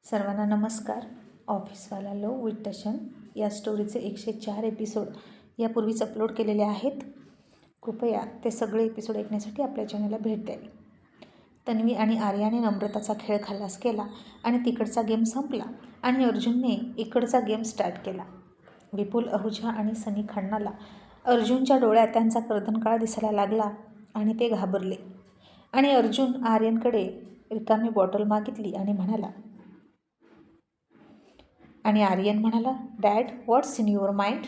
सर्वांना नमस्कार. ऑफिसवाला low with टशन या स्टोरीचे 104 एपिसोड यापूर्वीच अपलोड केलेले आहेत. कृपया ते सगळे एपिसोड ऐकण्यासाठी आपल्या चॅनलला भेट द्यावी. तन्वी आणि आर्याने नम्रताचा खेळ खलास केला आणि तिकडचा गेम संपला आणि अर्जुनने इकडचा गेम स्टार्ट केला. विपुल अहुजा आणि सनी खन्नाला अर्जुनच्या डोळ्यात त्यांचा कर्दनकाळ दिसायला लागला आणि ते घाबरले. आणि अर्जुन आर्यनकडे रिकामी बॉटल मागितली आणि म्हणाला आणि आर्यन म्हणाला, dad, what's in your mind?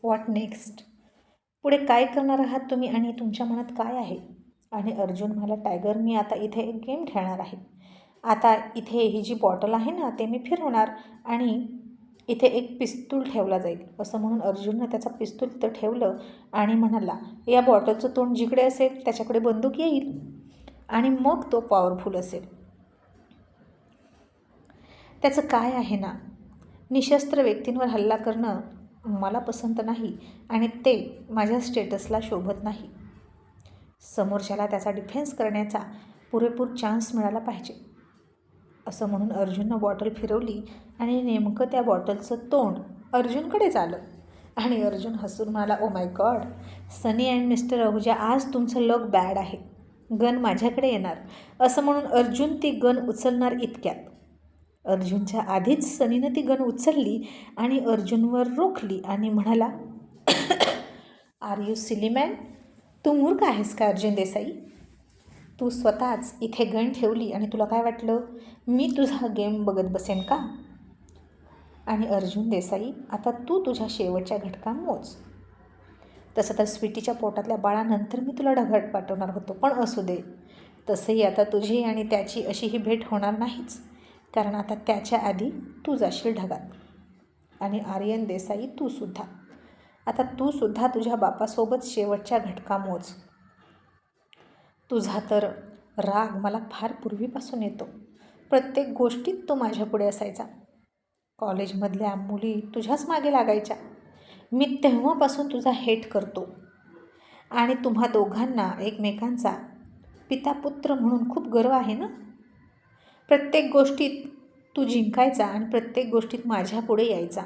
What next? पुढे काय करणार आहात तुम्ही आणि तुमच्या मनात काय आहे? आणि अर्जुन म्हणाला, टायगर, मी आता इथे एक गेम खेळणार आहे. आता इथे ही जी बॉटल आहे ना, ते मी फिरवणार आणि इथे एक पिस्तूल ठेवला जाईल. असं म्हणून अर्जुननं त्याचा पिस्तूल तिथं ठेवलं आणि म्हणाला, या बॉटलचं तोंड जिकडे असेल त्याच्याकडे बंदूक येईल आणि मग तो पॉवरफुल असेल. त्याचं काय आहे ना, निशस्त्र व्यक्तींवर हल्ला करणं मला पसंत नाही आणि ते माझ्या स्टेटसला शोभत नाही. समोरच्याला त्याचा डिफेन्स करण्याचा पुरेपूर चान्स मिळाला पाहिजे. असं म्हणून अर्जुननं बॉटल फिरवली आणि नेमकं त्या बॉटलचं तोंड अर्जुनकडेच आलं. आणि अर्जुन हसून म्हणाला, oh my God, Sunny and mister Ahuja, आज तुमचं लक बॅड आहे. गन माझ्याकडे येणार. असं म्हणून अर्जुन ती गन उचलणार इतक्यात अर्जुनच्या आधीच सनीनं ती गन उचलली आणि अर्जुनवर रोखली आणि म्हणाला, आर यू सिली मॅन? तू मूर्ख आहेस का अर्जुन देसाई? तू स्वतःच इथे गन ठेवली आणि तुला काय वाटलं, मी तुझा गेम बघत बसेन का? आणि अर्जुन देसाई, आता तू तुझ्या शेवटच्या घटका मोज. तसं तर स्वीटीच्या पोटातल्या बाळानंतर मी तुला ढगात पाठवणार होतो, पण असू दे. तसंही आता तुझी आणि त्याची अशी ही भेट होणार नाहीच, कारण आता त्याच्या आधी तू जाशील ढगात. आणि आर्यन देसाई, तू सुद्धा तुझ्या बापासोबत शेवटच्या घटका मोज. तुझा तर राग मला फार पूर्वीपासून येतो. प्रत्येक गोष्टीत तो माझ्या पुढे असायचा. कॉलेजमधल्या मुली तुझ्याच मागे लागायच्या. मी तेव्हापासून तुझा हेट करतो आणि तुम्हा दोघांना एकमेकांचा पितापुत्र म्हणून खूप गर्व आहे ना. प्रत्येक गोष्टीत तू जिंकायचा आणि प्रत्येक गोष्टीत माझ्या पुढे यायचा.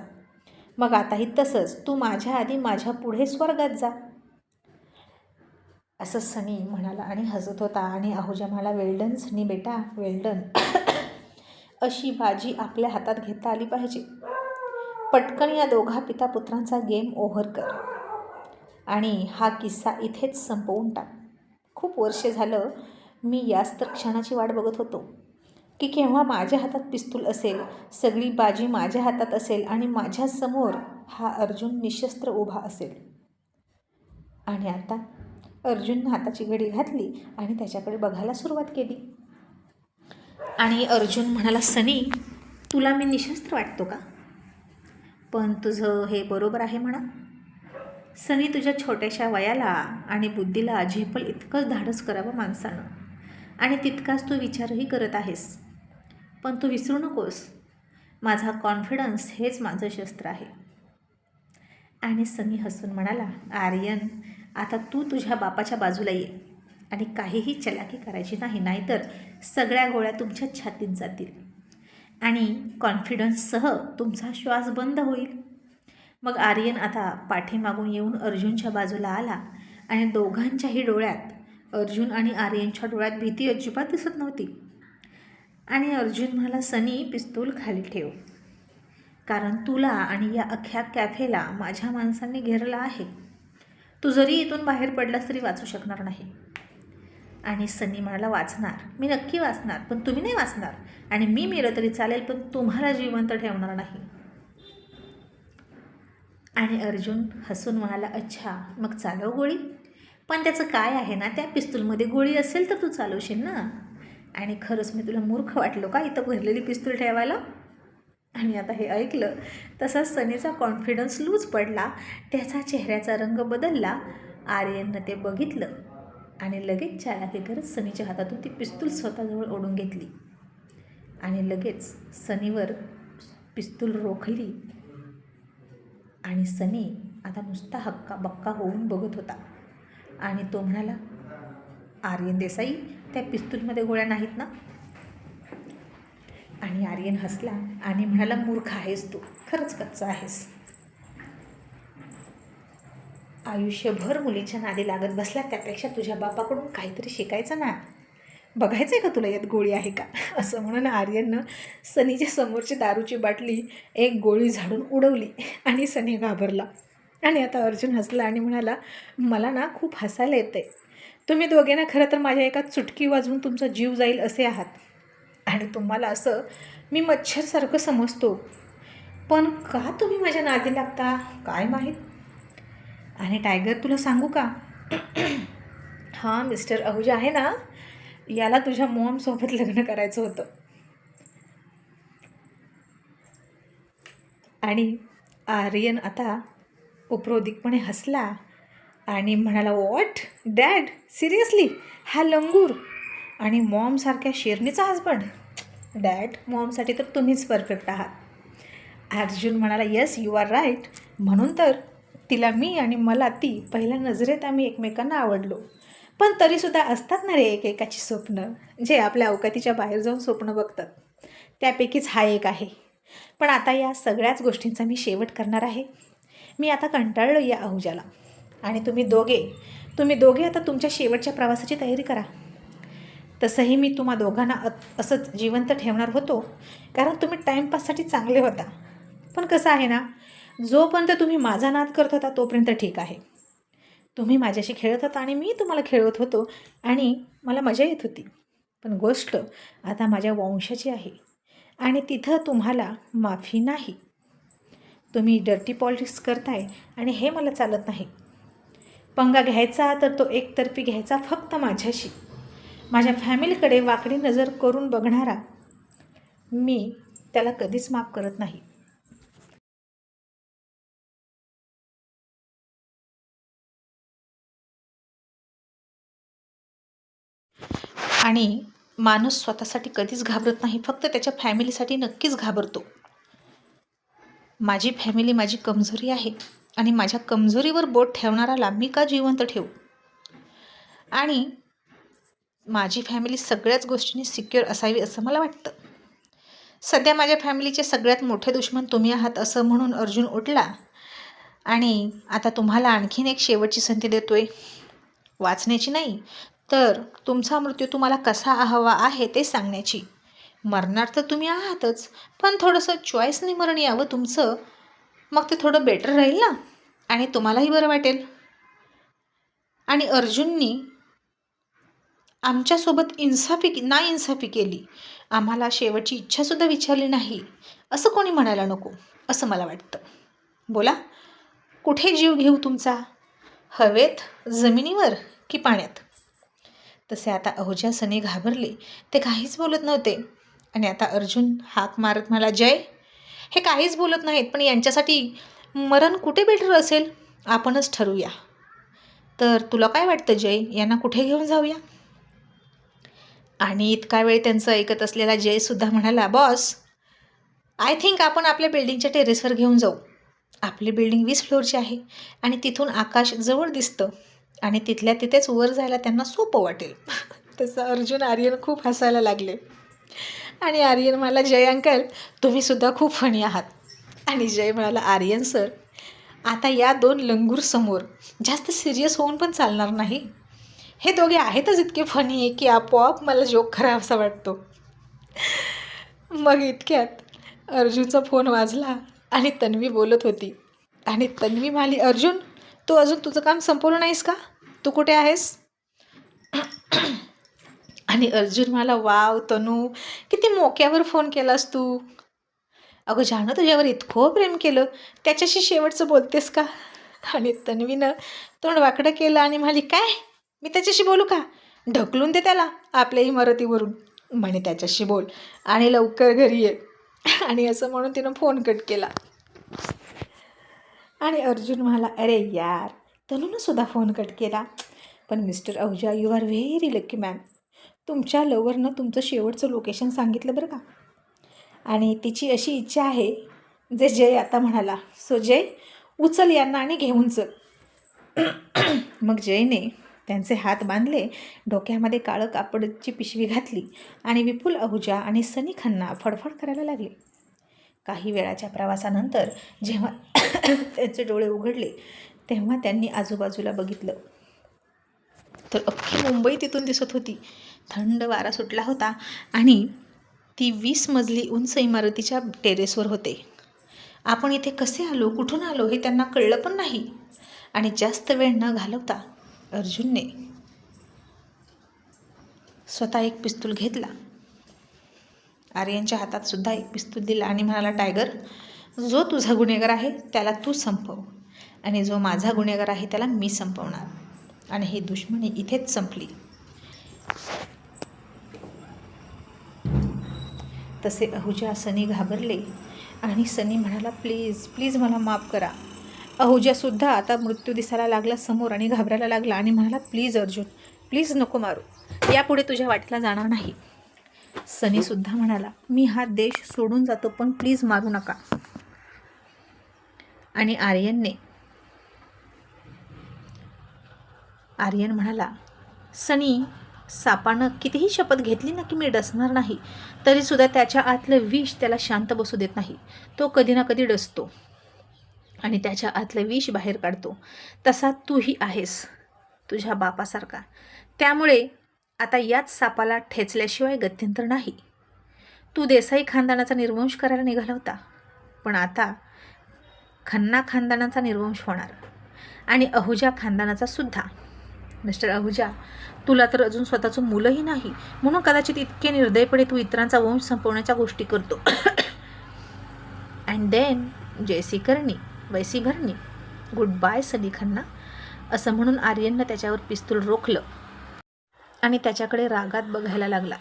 मग आताही तसंच तू माझ्या आधी माझ्या पुढे स्वर्गात जा. असं सनी म्हणाला आणि हसत होता. आणि अहुजा म्हणाला, वेल्डन सनी बेटा, वेल्डन. अशी बाजी आपल्या हातात घेता आली पाहिजे. पटकन या दोघा पितापुत्रांचा गेम ओव्हर कर आणि हा किस्सा इथेच संपवून टाक. खूप वर्षे झालं मी याच तर क्षणाची वाट बघत होतो की केव्हा माझ्या हातात पिस्तूल असेल, सगळी बाजी माझ्या हातात असेल आणि माझ्यासमोर हा अर्जुन निशस्त्र उभा असेल. आणि आता अर्जुननं हाताची घडी घातली आणि त्याच्याकडे बघायला सुरुवात केली. आणि अर्जुन म्हणाला, सनी, तुला मी निशस्त्र वाटतो का? पण तुझं हे बरोबर आहे म्हणा. सनी, तुझ्या छोट्याशा वयाला आणि बुद्धीला झेपल इतकंच धाडस करावं माणसानं आणि तितकाच तू विचारही करत आहेस. पण तू विसरू नकोस, माझा कॉन्फिडन्स हेच माझं शस्त्र आहे. आणि सनी हसून म्हणाला, आर्यन, आता तू तुझ्या बापाच्या बाजूला ये आणि काहीही चलाकी करायची नाही, नाहीतर सगळ्या गोळ्या तुमच्या छातीत जातील आणि कॉन्फिडन्ससह तुमचा श्वास बंद होईल. मग आर्यन आता पाठीमागून येऊन अर्जुनच्या बाजूला आला आणि दोघांच्याही डोळ्यात, अर्जुन आणि आर्यनच्या डोळ्यात भीती अजिबात दिसत नव्हती. आणि अर्जुन म्हणाला, सनी, पिस्तूल खाली ठेव, कारण तुला आणि या अख्ख्या कॅफेला माझ्या माणसांनी घेरला आहे. तू जरी इथून बाहेर पडलास तरी वाचू शकणार नाही. आणि सनी म्हणाला, वाचणार, मी नक्की वाचणार, पण तुम्ही नाही वाचणार. आणि मी मेलं तरी चालेल, पण तुम्हाला जिवंत ठेवणार नाही. आणि अर्जुन हसून म्हणाला, अच्छा, मग चालव गोळी. पण त्याचं काय आहे ना, त्या पिस्तूलमध्ये गोळी असेल तर तू चालवशील ना. आणि खरंच मी तुला मूर्ख वाटलो का इथं भरलेली पिस्तूल ठेवायला? आणि आता हे ऐकलं तसाच सनीचा कॉन्फिडन्स लूज पडला, त्याचा चेहऱ्याचा रंग बदलला. आर्यननं ते बघितलं आणि लगेच चालाकी करत सनीच्या हातातून ती पिस्तूल स्वतःजवळ ओढून घेतली आणि लगेच सनीवर पिस्तूल रोखली. आणि सनी आता नुसता हक्का बक्का होऊन बघत होता. आणि तो म्हणाला, आर्यन देसाई, त्या पिस्तूलमध्ये गोळ्या नाहीत ना? आणि आणि आर्यन हसला आणि म्हणाला, मूर्ख आहेस तू, खरंच कच्चा आहेस. आयुष्यभर मुलीच्या नादी लागत बसला, त्यापेक्षा तुझ्या बापाकडून काहीतरी शिकायचं ना. बघायचं आहे का तुला यात गोळी आहे का? असं म्हणून आर्यननं सनीच्या समोरची दारूची बाटली एक गोळी झाडून उडवली आणि सनी घाबरला. आणि आता अर्जुन हसला आणि म्हणाला, मला ना खूप हसायला येतं आहे. तुम्ही दोघे ना खरं तर माझ्या एका चुटकी वाजवून तुमचा जीव जाईल असे आहात. आणि तुम्हाला असं मी मच्छरसारखं समजतो, पण का तुम्ही माझ्या नादी लागता काय माहीत. आणि टायगर, तुला सांगू का, हां मिस्टर आहुजा आहे ना, याला तुझ्या मॉमसोबत लग्न करायचं होतं. आणि आर्यन आता उपरोधिकपणे हसला आणि म्हणाला, व्हॉट डॅड, सिरियसली हा लंगूर आणि मॉमसारख्या शेरणीचा हजबंड? डॅड, मॉमसाठी तर तुम्हीच परफेक्ट आहात. अर्जुन म्हणाला, येस यू आर राईट. म्हणून तर तिला मी आणि मला ती, पहिल्या नजरेत आम्ही एकमेकांना आवडलो. पण तरीसुद्धा असतात ना रे एकेकाची स्वप्न, जे आपल्या अवकातीच्या बाहेर जाऊन स्वप्न बघतात. त्यापैकीच हा एक आहे. पण आता या सगळ्याच गोष्टींचा मी शेवट करणार आहे. मी आता कंटाळलो या आहुजाला. आणि तुम्ही दोघे आता तुमच्या शेवटच्या प्रवासाची तयारी करा. तसंही मी तुम्हा दोघांना असंच जिवंत ठेवणार होतो, कारण तुम्ही टाईमपाससाठी चांगले होता. पण कसं आहे ना, जोपर्यंत तुम्ही माझा नाद करत होता तोपर्यंत ठीक आहे. तुम्ही माझ्याशी खेळत होता आणि मी तुम्हाला खेळवत होतो आणि मला मजा येत होती. पण गोष्ट आता माझ्या वंशाची आहे आणि तिथं तुम्हाला माफी नाही. तुम्ही डर्टी पॉलिटिक्स करताय आणि हे मला चालत नाही. पंगा घ्यायचा तर तो एकतर्फी घ्यायचा फक्त माझ्याशी. माझ्या फॅमिलीकडे वाकडी नजर करून बघणारा मी त्याला कधीच माफ करत नाही. आणि माणूस स्वतःसाठी कधीच घाबरत नाही, फक्त त्याच्या फॅमिलीसाठी नक्कीच घाबरतो. माझी फॅमिली माझी कमजोरी आहे आणि माझ्या कमजोरीवर बोट ठेवणाराला मी का जिवंत ठेवू. आणि माझी फॅमिली सगळ्याच गोष्टींनी सिक्युअर असावी असं मला वाटतं. सध्या माझ्या फॅमिलीचे सगळ्यात मोठे दुश्मन तुम्ही आहात असं म्हणून अर्जुन उठला आणि आता तुम्हाला आणखीन एक शेवटची संधी देतोय. वाचण्याची नाही, तर तुमचा मृत्यू तुम्हाला कसा हवा आहे ते सांगण्याची. मरणार तर तुम्ही आहातच, पण थोडंसं चॉईसने मरण यावं तुमचं, मग ते थोडं बेटर राहील ना आणि तुम्हालाही बरं वाटेल. आणि अर्जुननी आमच्यासोबत नाइन्साफी केली, आम्हाला शेवटची इच्छासुद्धा विचारली नाही, असं कोणी म्हणायला नको असं मला वाटतं. बोला, कुठे जीव घेऊ तुमचा, हवेत, जमिनीवर की पाण्यात? तसे आता अहुजा सनी घाबरले, ते काहीच बोलत नव्हते. आणि आता अर्जुन हाक मारत म्हणाला, जय, हे काहीच बोलत नाहीत, पण यांच्यासाठी मरण कुठे बेटर असेल आपणच ठरवूया. तर तुला काय वाटतं जय, यांना कुठे घेऊन जाऊया? आणि इतका वेळ त्यांचं ऐकत असलेला जयसुद्धा म्हणाला, बॉस, आय थिंक आपण आपल्या बिल्डिंगच्या टेरेसवर घेऊन जाऊ. आपली बिल्डिंग 20 फ्लोअरची आहे आणि तिथून आकाश जवळ दिसतं आणि तिथल्या तिथेच वर जायला त्यांना सोपं वाटेल. तसं अर्जुन आर्यन खूप हसायला लागले. आणि आर्यन म्हणाला, जय अंकल, तुम्हीसुद्धा खूप फनी आहात. आणि जय म्हणाला, आर्यन सर, आता या दोन लंगूर समोर जास्त सिरियस होऊन पण चालणार नाही. हे दोघे आहेतच इतके फनी आहे की आपोआप मला जोक करावासा वाटतो. मग इतक्यात अर्जुनचा फोन वाजला आणि तन्वी बोलत होती. आणि तन्वी म्हणाली, अर्जुन, तू अजून तुझं काम संपवलं नाहीस का? तू कुठे आहेस? आणि अर्जुन म्हणाला, वाव तनू, किती मोक्यावर फोन केलास तू. अगं जाणं, तुझ्यावर इतकं प्रेम केलं, त्याच्याशी शेवटचं बोलतेस का? आणि तन्वीनं तोंड वाकडं केलं आणि म्हणाली, काय, मी त्याच्याशी बोलू का? ढकलून दे त्याला आपल्या इमारतीवरून, म्हणे त्याच्याशी बोल आणि लवकर घरी ये. आणि असं म्हणून तिनं फोन कट केला. आणि अर्जुन म्हणाला, अरे यार, तनूनं सुद्धा फोन कट केला. पण mister Ahuja, you are very lucky man. तुमच्या लवरनं तुमचं शेवटचं लोकेशन सांगितलं बरं का. आणि तिची अशी इच्छा आहे जे जय आता म्हणाला. सो जय, उचल यांना आणि घेऊन चल. मग जयने त्यांचे हात बांधले, डोक्यामध्ये काळं कापडची पिशवी घातली आणि विपुल आहुजा आणि सनी खन्ना फडफड करायला लागले. काही वेळाच्या प्रवासानंतर जेव्हा त्यांचे डोळे उघडले तेव्हा त्यांनी आजूबाजूला बघितलं तर अख्खी मुंबई तिथून दिसत होती. थंड वारा सुटला होता आणि ती 20 मजली उंच इमारतीच्या टेरेसवर होते. आपण इथे कसे आलो, कुठून आलो हे त्यांना कळलं पण नाही. आणि जास्त वेळ न घालवता अर्जुनने स्वतः एक पिस्तूल घेतला. आर्यनच्या हातात सुद्धा एक पिस्तूल दिला आणि म्हणाला, टायगर, जो तुझा गुन्हेगार आहे त्याला तू संपव आणि जो माझा गुन्हेगार आहे त्याला मी संपवणार. आणि ही दुश्मनी इथेच संपली. तसे आहुजा सनी घाबरले आणि सनी म्हणाला, प्लीज प्लीज मला माफ करा. आहुजासुद्धा आता मृत्यू दिसायला लागला समोर आणि घाबरायला लागला आणि म्हणाला, प्लीज अर्जुन, प्लीज नको मारू, यापुढे तुझ्या वाटेला जाणार नाही. सनीसुद्धा म्हणाला, मी हा देश सोडून जातो पण प्लीज मारू नका. आणि आर्यन म्हणाला, सनी, सापानं कितीही शपथ घेतली ना की मी डसणार नाही, तरीसुद्धा त्याच्या आतलं विष त्याला शांत बसू देत नाही. तो कधी ना कधी डसतो आणि त्याच्या आतलं विष बाहेर काढतो. तसा तूही आहेस, तुझ्या बापासारखा. त्यामुळे आता याच सापाला ठेचल्याशिवाय गत्यंतर नाही. तू देसाई खानदानाचा निर्वंश करायला निघाला होता, पण आता खन्ना खानदानाचा निर्वंश होणार आणि आहुजा खानदानाचा सुद्धा. मिस्टर आहुजा, तुला तर अजून स्वतःचं मुलंही नाही, म्हणून कदाचित इतके निर्दयपणे तू इतरांचा वंश संपवण्याच्या गोष्टी करतो. अँड देन जैसी करणी वैसी भरणी, गुड बाय सनी खन्ना. असं म्हणून आर्यननं त्याच्यावर पिस्तूल रोखलं आणि त्याच्याकडे रागात बघायला लागला.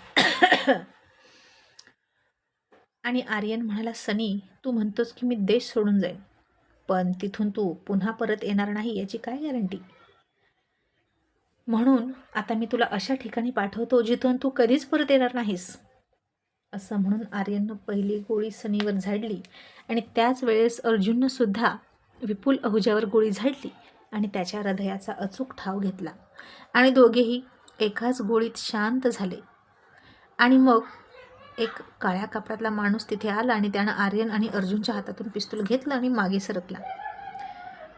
आणि आर्यन म्हणाला, सनी, तू म्हणतोस की मी देश सोडून जाईन, पण तिथून तू पुन्हा परत येणार नाही याची काय गॅरंटी? म्हणून आता मी तुला अशा ठिकाणी पाठवतो जिथून तू कधीच परत येणार नाहीस. असं म्हणून आर्यननं पहिली गोळी सनीवर झाडली आणि त्याच वेळेस अर्जुननं सुद्धा विपुल आहुजावर गोळी झाडली आणि त्याच्या हृदयाचा अचूक ठाव घेतला आणि दोघेही एकाच गोळीत शांत झाले. आणि मग एक काळ्या कापडातला माणूस तिथे आला आणि त्यानं आर्यन आणि अर्जुनच्या हातातून पिस्तूल घेतलं आणि मागे सरकला.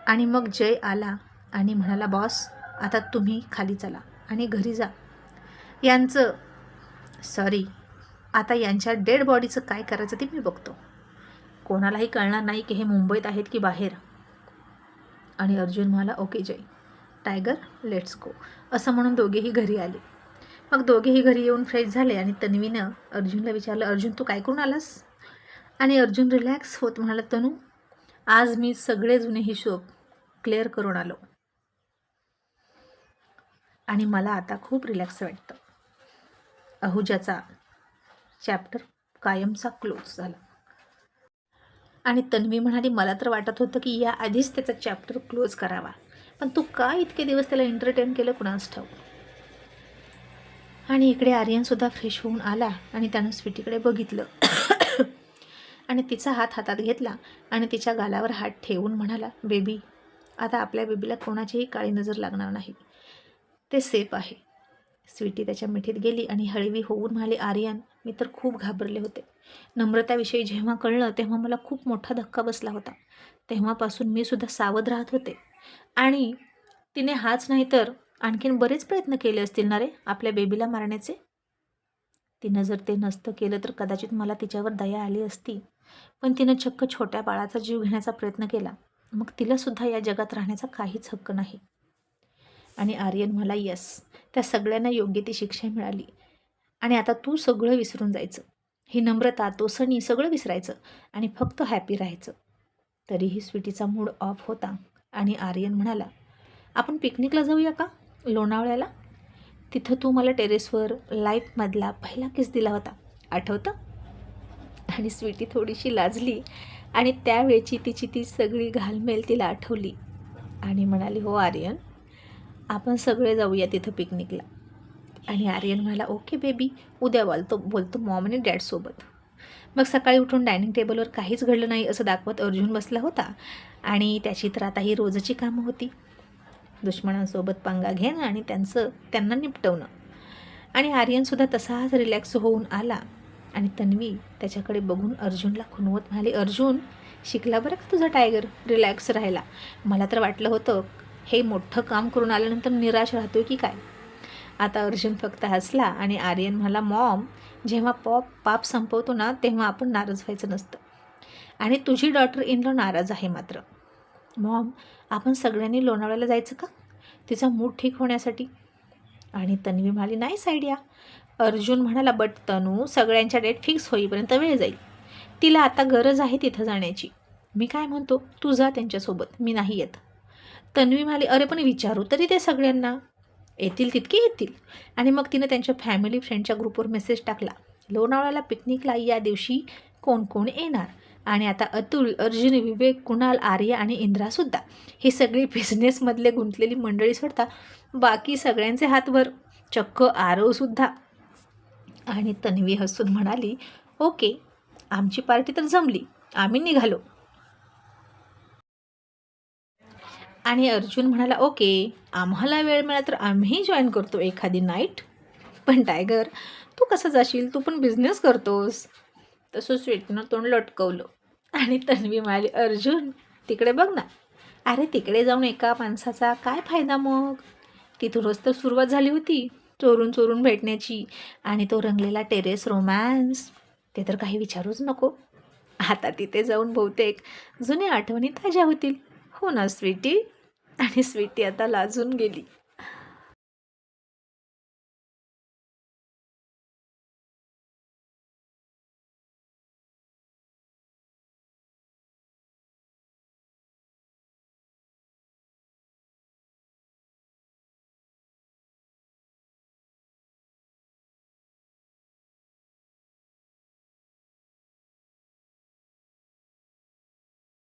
आणि मग जय आला आणि म्हणाला, बॉस, आता तुम्ही खाली चला आणि घरी जा. आता यांच्या डेड बॉडीचं काय करायचं ते मी बघतो. कोणालाही कळणार नाही की हे मुंबईत आहेत की बाहेर. आणि अर्जुन म्हणाला, okay Jay, Tiger, let's go. असं म्हणून दोघेही घरी आले. मग दोघेही घरी येऊन फ्रेश झाले आणि तन्वीनं अर्जुनला विचारलं, अर्जुन, तू काय करून आलास? आणि अर्जुन रिलॅक्स होत म्हणाला, तनू, आज मी सगळे जुने हिशोब क्लिअर करून आलो आणि मला आता खूप रिलॅक्स वाटतं. आहुजाचा चॅप्टर कायमचा क्लोज झाला. आणि तन्वी म्हणाली, मला तर वाटत होतं की या आधीच त्याचा चॅप्टर क्लोज करावा, पण तू का इतके दिवस त्याला एंटरटेन केलं कुणास ठाऊक. आणि इकडे आर्यनसुद्धा फ्रेश होऊन आला आणि त्यानं स्वीटीकडे बघितलं आणि तिचा हात हातात घेतला आणि तिच्या गालावर हात ठेवून म्हणाला, बेबी, आता आपल्या बेबीला कोणाचीही काळी नजर लागणार नाही, ते सेफ आहे. स्वीटी त्याच्या मिठीत गेली आणि हळवी होऊन म्हणाली, आर्यन, मी तर खूप घाबरले होते. नम्रताविषयी जेव्हा कळलं तेव्हा मला खूप मोठा धक्का बसला होता. तेव्हापासून मी सुद्धा सावध राहत होते आणि तिने हाच नाही तर आणखीन बरेच प्रयत्न केले असतील ना रे आपल्या बेबीला मारण्याचे. तिनं जर ते नसतं केलं तर कदाचित मला तिच्यावर दया आली असती, पण तिनं चक्क छोट्या बाळाचा जीव घेण्याचा प्रयत्न केला. मग तिलासुद्धा या जगात राहण्याचा काहीच हक्क नाही. आणि आर्यन मला, यस, त्या सगळ्यांना योग्य ती शिक्षा मिळाली आणि आता तू सगळं विसरून जायचं. ही नम्रता, तो सनी, सगळं विसरायचं आणि फक्त हॅपी राहायचं. तरीही स्वीटीचा मूड ऑफ होता आणि आर्यन म्हणाला, आपण पिकनिकला जाऊया का, लोणावळ्याला? तिथं तू मला टेरेसवर लाईफमधला पहिला किस दिला होता, आठवतं? आणि स्वीटी थोडीशी लाजली आणि त्यावेळची तिची ती सगळी घालमेल तिला आठवली आणि म्हणाली, हो आर्यन, आपण सगळे जाऊया तिथं पिकनिकला. आणि आर्यन म्हणाला, ओके बेबी, उद्या बोलतो मॉम आणि डॅडसोबत. मग सकाळी उठून डायनिंग टेबलवर काहीच घडलं नाही असं दाखवत अर्जुन बसला होता आणि त्याची तर आता ही रोजची कामं होती. दुश्मनांसोबत पंगा घेणं आणि त्यांना निपटवणं. आणि आर्यनसुद्धा तसाच रिलॅक्स होऊन आला आणि तन्वी त्याच्याकडे बघून अर्जुनला खुणवत म्हणाली, अर्जुन शिकला बरं का तुझा टायगर रिलॅक्स राहायला. मला तर वाटलं होतं हे मोठं काम करून आल्यानंतर निराश राहतोय की काय. आता अर्जुन फक्त हसला आणि आर्यन म्हणाला, मॉम जेव्हा पाप संपवतो ना तेव्हा आपण नाराज व्हायचं नसतं. आणि तुझी डॉटर इन लॉ नाराज आहे मात्र. मॉम आपण सगळ्यांनी लोणावळ्याला जायचं का तिचा मूड ठीक होण्यासाठी. आणि तन्वी म्हणाली, नाईस आयडिया. अर्जुन म्हणाला, बट तनू सगळ्यांच्या डेट फिक्स होईपर्यंत वेळ जाईल. तिला आता गरज आहे तिथं जाण्याची. मी काय म्हणतो तू जा त्यांच्यासोबत, मी नाही येत. तन्वी म्हणाली, अरे पण विचारू तरी ते सगळ्यांना, येतील तितके येतील. आणि मग तिनं त्यांच्या फॅमिली फ्रेंडच्या ग्रुपवर मेसेज टाकला, लोणावळ्याला पिकनिकला या दिवशी कोण कोण येणार. आणि आता अतुल, अर्जुन, विवेक, कुणाल, आर्या आणि इंद्रासुद्धा ही सगळी बिझनेसमधले गुंतलेली मंडळी सोडता बाकी सगळ्यांचे हातभर, चक्क आरवसुद्धा. आणि तन्वी हसून म्हणाली, ओके आमची पार्टी तर जमली, आम्ही निघालो. आणि अर्जुन म्हणाला, ओके आम्हाला वेळ मिळाला तर आम्ही जॉईन करतो एखादी नाईट. पण टायगर तू कसं जाशील, तू पण बिझनेस करतोस. तसं स्वीटनं तोंड लटकवलं. आणि तन्वी म्हणाली, अर्जुन तिकडे बघ ना. अरे तिकडे जाऊन एका माणसाचा काय फायदा मग. तिथूनच तर सुरुवात झाली होती चोरून चोरून भेटण्याची. आणि तो रंगलेला टेरेस रोमॅन्स ते तर काही विचारूच नको. आता तिथे जाऊन बहुतेक जुन्या आठवणी ताज्या होतील. हो ना स्वीटी. आणि स्वीटी आता लाजून गेली.